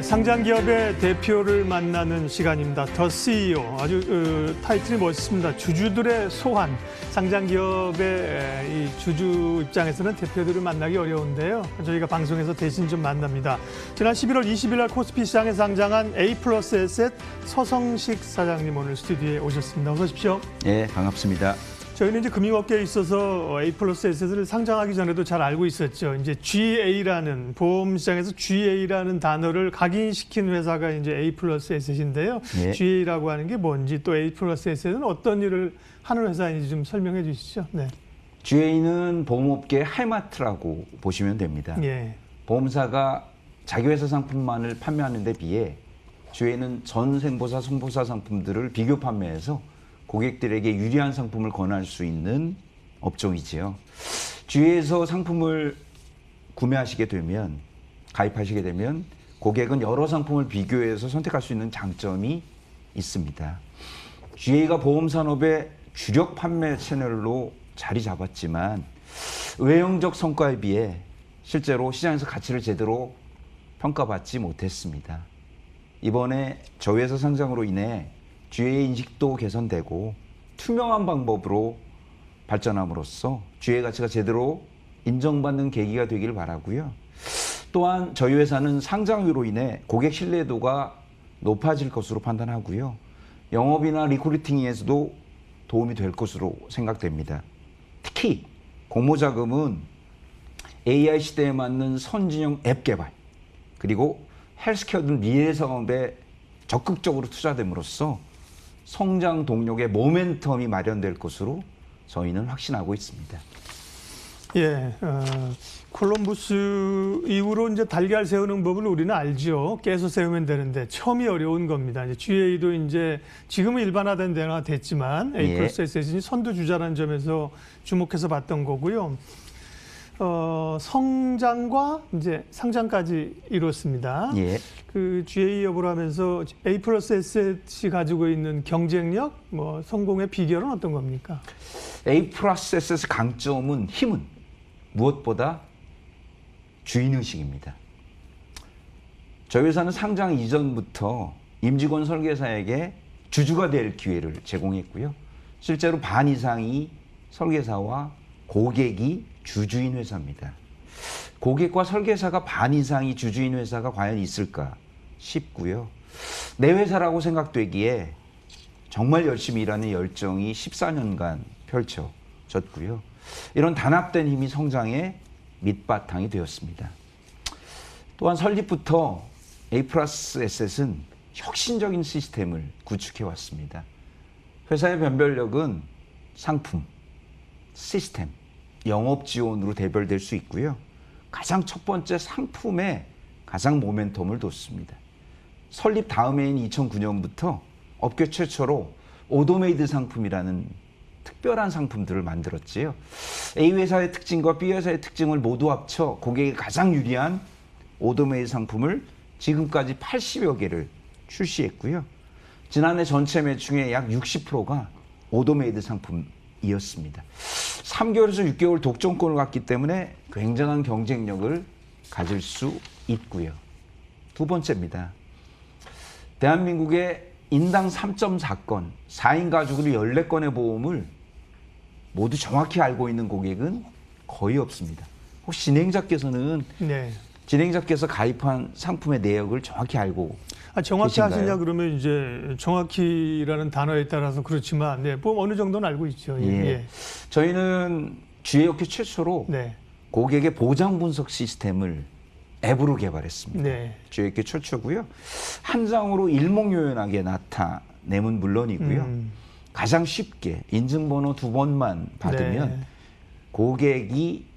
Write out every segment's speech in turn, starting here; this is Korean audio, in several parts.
상장기업의 대표를 만나는 시간입니다. 더 CEO, 아주 타이틀이 멋있습니다. 주주들의 소환. 상장기업의 이 주주 입장에서는 대표들을 만나기 어려운데요. 저희가 방송에서 대신 좀 만납니다. 지난 11월 20일 날 코스피 시장에 상장한 A+에셋 서성식 사장님 오늘 스튜디오에 오셨습니다. 어서 오십시오. 네, 반갑습니다. 저희는 이제 금융업계에 있어서 A+에셋을 상장하기 전에도 잘 알고 있었죠. 이제 GA라는 보험 시장에서 GA라는 단어를 각인시킨 회사가 이제 A+에셋인데요. 네. GA라고 하는 게 뭔지 또 A+에셋은 어떤 일을 하는 회사인지 좀 설명해 주시죠. 네. GA는 보험업계의 할마트라고 보시면 됩니다. 예. 보험사가 자기 회사 상품만을 판매하는 데 비해 GA는 전 생보사, 손보사 상품들을 비교 판매해서 고객들에게 유리한 상품을 권할 수 있는 업종이지요. GA에서 상품을 구매하시게 되면, 가입하시게 되면 고객은 여러 상품을 비교해서 선택할 수 있는 장점이 있습니다. GA가 보험산업의 주력 판매 채널로 자리 잡았지만 외형적 성과에 비해 실제로 시장에서 가치를 제대로 평가받지 못했습니다. 이번에 저희 회사 상장으로 인해 GA 인식도 개선되고 투명한 방법으로 발전함으로써 GA 가치가 제대로 인정받는 계기가 되길 바라고요. 또한 저희 회사는 상장으로 인해 고객 신뢰도가 높아질 것으로 판단하고요. 영업이나 리크루팅에서도 도움이 될 것으로 생각됩니다. 특히 공모자금은 AI 시대에 맞는 선진형 앱 개발, 그리고 헬스케어 등 미래 사업에 적극적으로 투자됨으로써 성장 동력의 모멘텀이 마련될 것으로 저희는 확신하고 있습니다. 예, 콜럼부스 이후로 이제 달걀 세우는 법을 우리는 알죠. 깨서 세우면 되는데 처음이 어려운 겁니다. 이제 GA도 이제 지금은 일반화된 데가 됐지만 A+에셋이 선두주자라는 점에서 주목해서 봤던 거고요. 성장과 이제 상장까지 이뤘습니다. 예. 그 GA 여부를 하면서 A+에셋이 가지고 있는 경쟁력, 뭐 성공의 비결은 어떤 겁니까? A+에셋의 강점은 힘은 무엇보다 주인의식입니다. 저희 회사는 상장 이전부터 임직원 설계사에게 주주가 될 기회를 제공했고요. 실제로 반 이상이 설계사와 고객이 주주인 회사입니다. 고객과 설계사가 반 이상이 주주인 회사가 과연 있을까 싶고요. 내 회사라고 생각되기에 정말 열심히 일하는 열정이 14년간 펼쳐졌고요. 이런 단합된 힘이 성장의 밑바탕이 되었습니다. 또한 설립부터 A+에셋은 혁신적인 시스템을 구축해 왔습니다. 회사의 변별력은 상품, 시스템, 영업 지원으로 대별될 수 있고요. 가장 첫 번째 상품에 가장 모멘텀을 뒀습니다. 설립 다음해인 2009년부터 업계 최초로 오도메이드 상품이라는 특별한 상품들을 만들었지요. A 회사의 특징과 B 회사의 특징을 모두 합쳐 고객에 가장 유리한 오도메이드 상품을 지금까지 80여 개를 출시했고요. 지난해 전체 매출의 약 60%가 오도메이드 상품이었습니다. 3개월에서 6개월 독점권을 갖기 때문에 굉장한 경쟁력을 가질 수 있고요. 두 번째입니다. 대한민국의 인당 3.4건, 4인 가족으로 14건의 보험을 모두 정확히 알고 있는 고객은 거의 없습니다. 혹시 진행자께서는 네. 진행자께서 가입한 상품의 내역을 정확히 알고 정확히 계신가요? 하시냐 그러면 이제 정확히라는 단어에 따라서 그렇지만 네, 보험 어느 정도는 알고 있죠. 예. 예. 저희는 GA업계 최초로 네. 고객의 보장 분석 시스템을 앱으로 개발했습니다. 네. GA업계 최초고요. 한 장으로 일목요연하게 나타내면 물론이고요. 가장 쉽게 인증번호 2번만 받으면 네. 고객이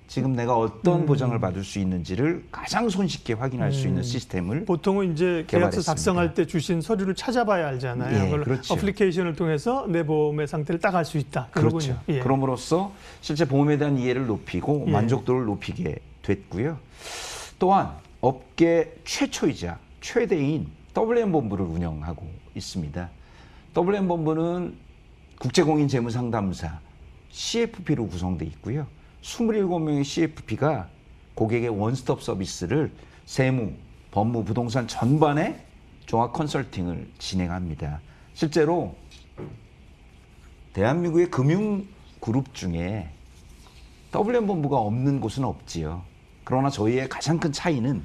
지금 내가 어떤 보장을 받을 수 있는지를 가장 손쉽게 확인할 수 있는 시스템을 보통은 이제 계약서 개발했습니다. 작성할 때 주신 서류를 찾아봐야 알잖아요. 예, 그걸 그렇죠. 어플리케이션을 통해서 내 보험의 상태를 딱 알 수 있다. 그렇죠. 그거군요. 예. 그럼으로써 실제 보험에 대한 이해를 높이고 예. 만족도를 높이게 됐고요. 또한 업계 최초이자 최대인 WM본부를 운영하고 있습니다. WM본부는 국제공인재무상담사 CFP로 구성되어 있고요. 27명의 CFP가 고객의 원스톱 서비스를 세무, 법무, 부동산 전반에 종합 컨설팅을 진행합니다. 실제로 대한민국의 금융 그룹 중에 WM본부가 없는 곳은 없지요. 그러나 저희의 가장 큰 차이는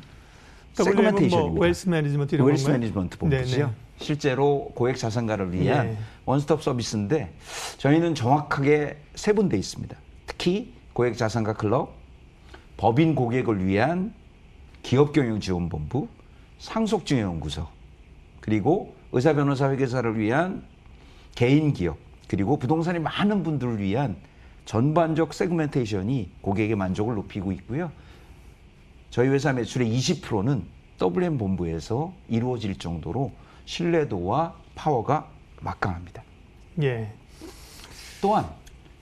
세그멘테이션입니다. 웰스 매니지먼트 이런 웰스 건가요? 매니지먼트 본부죠. 네네. 실제로 고액 자산가를 위한 네. 원스톱 서비스인데 저희는 정확하게 세분돼 있습니다. 특히 고액 자산가 클럽, 법인 고객을 위한 기업경영지원본부, 상속증여연구소, 그리고 의사, 변호사, 회계사를 위한 개인기업, 그리고 부동산이 많은 분들을 위한 전반적 세그멘테이션이 고객의 만족을 높이고 있고요. 저희 회사 매출의 20%는 WM본부에서 이루어질 정도로 신뢰도와 파워가 막강합니다. 예. 또한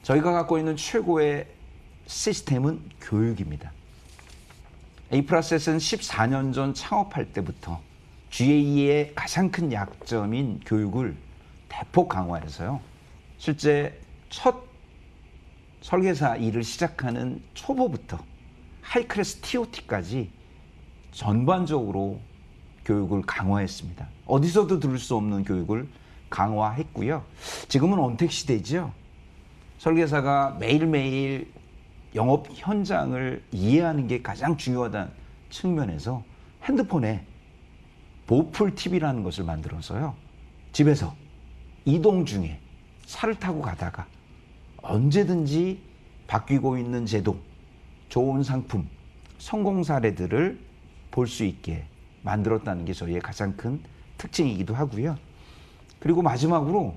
저희가 갖고 있는 최고의 시스템은 교육입니다. A플러스는 14년 전 창업할 때부터 GA의 가장 큰 약점인 교육을 대폭 강화해서요. 실제 첫 설계사 일을 시작하는 초보부터 하이클래스 TOT까지 전반적으로 교육을 강화했습니다. 어디서도 들을 수 없는 교육을 강화했고요. 지금은 언택 시대죠. 설계사가 매일매일 영업 현장을 이해하는 게 가장 중요하다는 측면에서 핸드폰에 보풀 TV라는 것을 만들어서요. 집에서 이동 중에 차를 타고 가다가 언제든지 바뀌고 있는 제도, 좋은 상품, 성공 사례들을 볼 수 있게 만들었다는 게 저희의 가장 큰 특징이기도 하고요. 그리고 마지막으로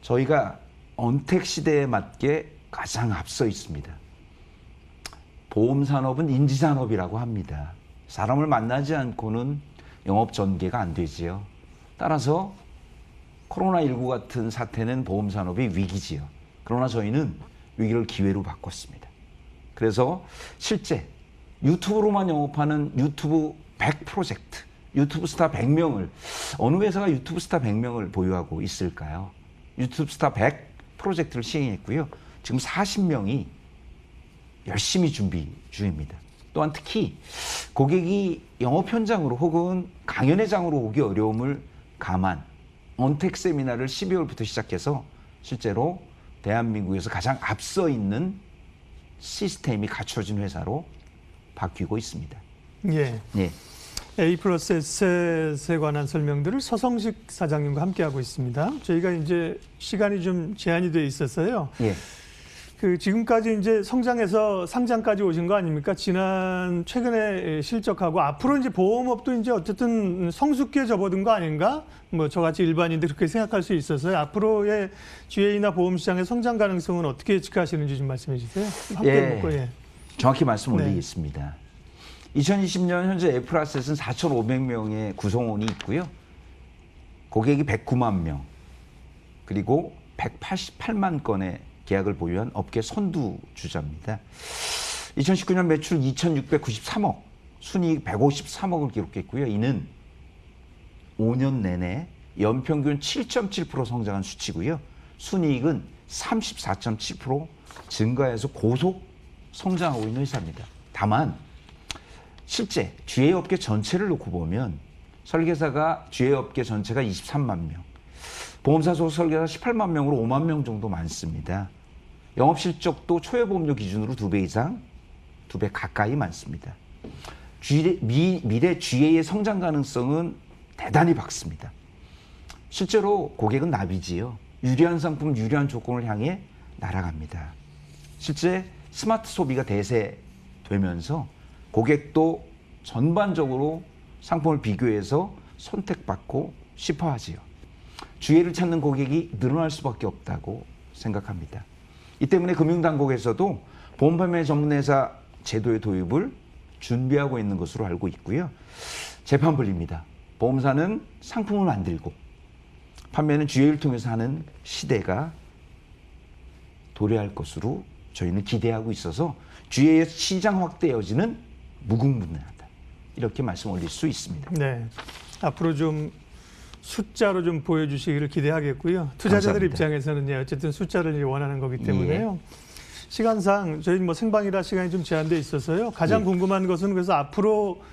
저희가 언택 시대에 맞게 가장 앞서 있습니다. 보험산업은 인지산업이라고 합니다. 사람을 만나지 않고는 영업 전개가 안 되지요. 따라서 코로나19 같은 사태는 보험산업이 위기지요. 그러나 저희는 위기를 기회로 바꿨습니다. 그래서 실제 유튜브로만 영업하는 유튜브 100 프로젝트, 유튜브 스타 100명을 어느 회사가 유튜브 스타 100명을 보유하고 있을까요? 유튜브 스타 100 프로젝트를 시행했고요. 지금 40명이 열심히 준비 중입니다. 또한 특히 고객이 영업 현장으로 혹은 강연회장으로 오기 어려움을 감안 언택 세미나를 12월부터 시작해서 실제로 대한민국에서 가장 앞서 있는 시스템이 갖춰진 회사로 바뀌고 있습니다. 예. 예. A+S에 관한 설명들을 서성식 사장님과 함께하고 있습니다. 저희가 이제 시간이 좀 제한이 돼 있었어요. 예. 지금까지 이제 성장해서 상장까지 오신 거 아닙니까? 최근에 실적하고 앞으로 이제 보험업도 이제 어쨌든 성숙기에 접어든 거 아닌가? 뭐 저같이 일반인들 그렇게 생각할 수 있어서요. 앞으로의 GA나 보험 시장의 성장 가능성은 어떻게 예측하시는지 좀 말씀해 주세요. 함께 묻고, 예. 정확히 말씀 네. 올리겠습니다. 2020년 현재 A플러스는 4,500명의 구성원이 있고요. 고객이 109만 명, 그리고 188만 건의 계약을 보유한 업계 선두주자입니다. 2019년 매출 2,693억, 순이익 153억을 기록했고요. 이는 5년 내내 연평균 7.7% 성장한 수치고요. 순이익은 34.7% 증가해서 고속 성장하고 있는 회사입니다. 다만 실제 GA 업계 전체를 놓고 보면 설계사가 GA 업계 전체가 23만 명, 보험사 소속 설계사 18만 명으로 5만 명 정도 많습니다. 영업 실적도 초회보험료 기준으로 2배 이상, 2배 가까이 많습니다. 미래 GA의 성장 가능성은 대단히 밝습니다. 실제로 고객은 나비지요. 유리한 상품, 유리한 조건을 향해 날아갑니다. 실제 스마트 소비가 대세되면서 고객도 전반적으로 상품을 비교해서 선택받고 싶어 하지요. GA를 찾는 고객이 늘어날 수밖에 없다고 생각합니다. 이 때문에 금융당국에서도 보험판매 전문회사 제도의 도입을 준비하고 있는 것으로 알고 있고요. 재판불입니다. 보험사는 상품을 만들고 판매는 GA를 통해서 하는 시대가 도래할 것으로 저희는 기대하고 있어서 GA의 시장 확대 여지는 무궁무진하다. 이렇게 말씀 올릴 수 있습니다. 네. 앞으로 좀 숫자로 좀 보여주시기를 기대하겠고요. 투자자들 감사합니다. 입장에서는 어쨌든 숫자를 원하는 거기 때문에요. 시간상 저희 뭐 생방이라 시간이 좀 제한돼 있어서요. 가장 예. 궁금한 것은 그래서 앞으로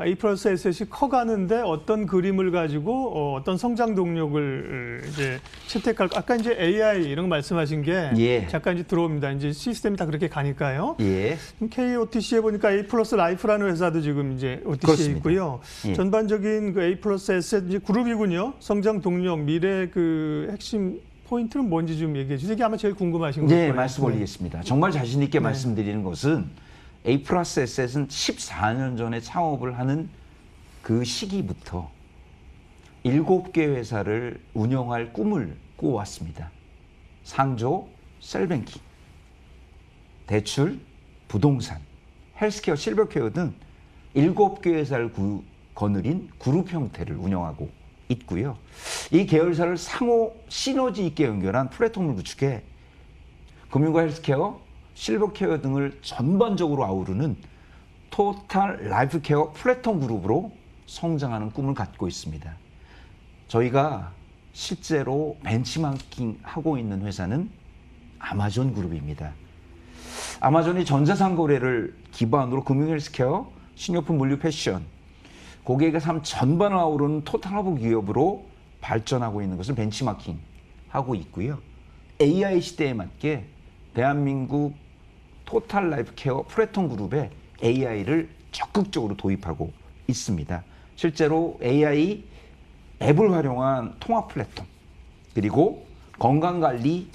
A 플러스 S이 커가는데 어떤 그림을 가지고 어떤 성장 동력을 이제 채택할 아까 이제 AI 이런 거 말씀하신 게 예. 잠깐 이제 들어옵니다. 이제 시스템이 다 그렇게 가니까요. 예. KOTC에 보니까 A 플러스 라이프라는 회사도 지금 이제 OTC에 그렇습니다. 있고요. 예. 전반적인 그 A 플러스 S 이제 그룹이군요. 성장 동력, 미래 그 핵심 포인트는 뭔지 좀 얘기해 주세요. 이게 아마 제일 궁금하신 거예요. 네, 말씀 올리겠습니다. 정말 자신 있게 네. 말씀드리는 것은 A 플러스 S는 14년 전에 창업을 하는 그 시기부터 7개 회사를 운영할 꿈을 꾸어왔습니다. 상조, 셀뱅킹, 대출, 부동산, 헬스케어, 실버케어 등 7개 회사를 거느린 그룹 형태를 운영하고 있고요. 이 계열사를 상호 시너지 있게 연결한 플랫폼을 구축해 금융과 헬스케어, 실버케어 등을 전반적으로 아우르는 토탈 라이프케어 플랫폼 그룹으로 성장하는 꿈을 갖고 있습니다. 저희가 실제로 벤치마킹하고 있는 회사는 아마존 그룹입니다. 아마존이 전자상거래를 기반으로 금융 헬스케어, 식료품, 물류, 패션, 고객의 삶 전반을 아우르는 토탈허브 기업으로 발전하고 있는 것을 벤치마킹하고 있고요. AI 시대에 맞게 대한민국 토탈 라이프 케어 플랫폼 그룹에 AI를 적극적으로 도입하고 있습니다. 실제로 AI 앱을 활용한 통합 플랫폼, 그리고 건강관리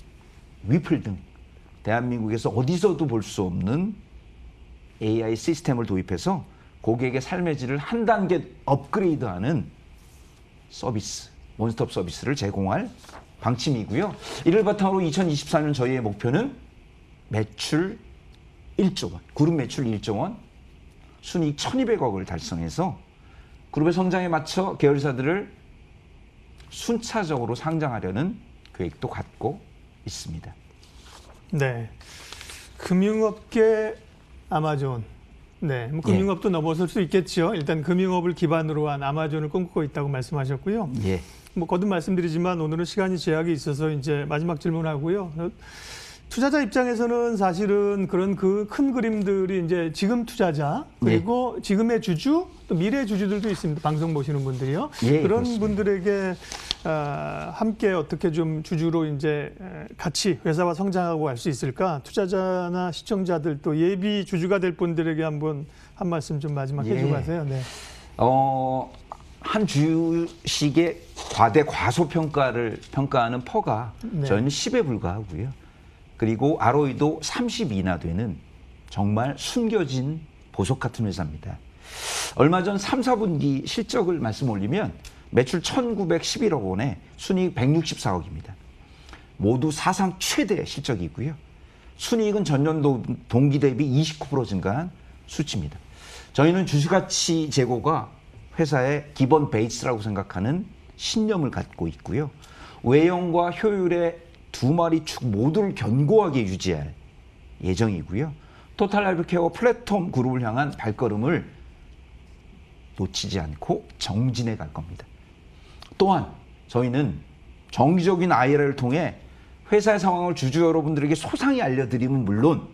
위플 등 대한민국에서 어디서도 볼 수 없는 AI 시스템을 도입해서 고객의 삶의 질을 한 단계 업그레이드하는 서비스, 원스톱 서비스를 제공할 방침이고요. 이를 바탕으로 2024년 저희의 목표는 매출 1조 원, 그룹 매출 1조 원, 순이익 1,200억을 달성해서 그룹의 성장에 맞춰 계열사들을 순차적으로 상장하려는 계획도 갖고 있습니다. 네. 금융업계 아마존. 네. 뭐 금융업도 넘어설 수 있겠죠. 일단 금융업을 기반으로 한 아마존을 꿈꾸고 있다고 말씀하셨고요. 예. 뭐 거듭 말씀드리지만 오늘은 시간이 제약이 있어서 이제 마지막 질문하고요. 투자자 입장에서는 사실은 그런 그 큰 그림들이 이제 지금 투자자 그리고 지금의 주주 또 미래 주주들도 있습니다. 방송 보시는 분들이요. 예, 그런 그렇습니다. 분들에게 함께 어떻게 좀 주주로 이제 같이 회사와 성장하고 갈 수 있을까? 투자자나 시청자들 또 예비 주주가 될 분들에게 한번 한 말씀 좀 마지막 해주고 가세요. 네. 한 주식의 과대 과소평가를 평가하는 퍼가 네. 저희는 10에 불과하고요. 그리고 ROE도 30 이나 되는 정말 숨겨진 보석 같은 회사입니다. 얼마 전 3, 4분기 실적을 말씀 올리면 매출 1,911억 원에 순이익 164억입니다. 모두 사상 최대 실적이고요. 순이익은 전년 동기 대비 29% 증가한 수치입니다. 저희는 주식가치 제고가 회사의 기본 베이스라고 생각하는 신념을 갖고 있고요. 외형과 효율의 두 마리 축 모두를 견고하게 유지할 예정이고요. 토탈 라이프케어 플랫폼 그룹을 향한 발걸음을 놓치지 않고 정진해 갈 겁니다. 또한 저희는 정기적인 IR을 통해 회사의 상황을 주주 여러분들에게 소상히 알려드림은 물론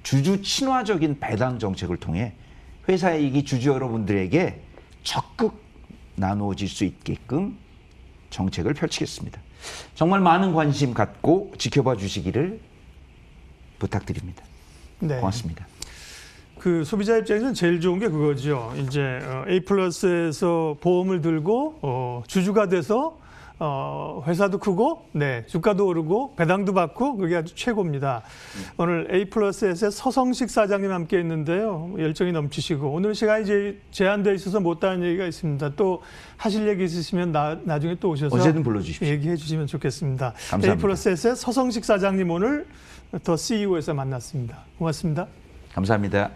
주주 친화적인 배당 정책을 통해 회사의 이익이 주주 여러분들에게 적극 나누어질 수 있게끔 정책을 펼치겠습니다. 정말 많은 관심 갖고 지켜봐 주시기를 부탁드립니다. 네. 고맙습니다. 그 소비자 입장에서는 제일 좋은 게 그거죠. 이제 A 플러스에서 보험을 들고 주주가 돼서 회사도 크고, 네, 주가도 오르고 배당도 받고 그게 아주 최고입니다. 오늘 A 플러스의 서성식 사장님 함께 했는데요. 열정이 넘치시고 오늘 시간이 제한되어 있어서 못하는 얘기가 있습니다. 또 하실 얘기 있으시면 나중에 또 오셔서 언제든 불러주십시오. 얘기해 주시면 좋겠습니다. 감사합니다. A 플러스의 서성식 사장님 오늘 더 CEO에서 만났습니다. 고맙습니다. 감사합니다.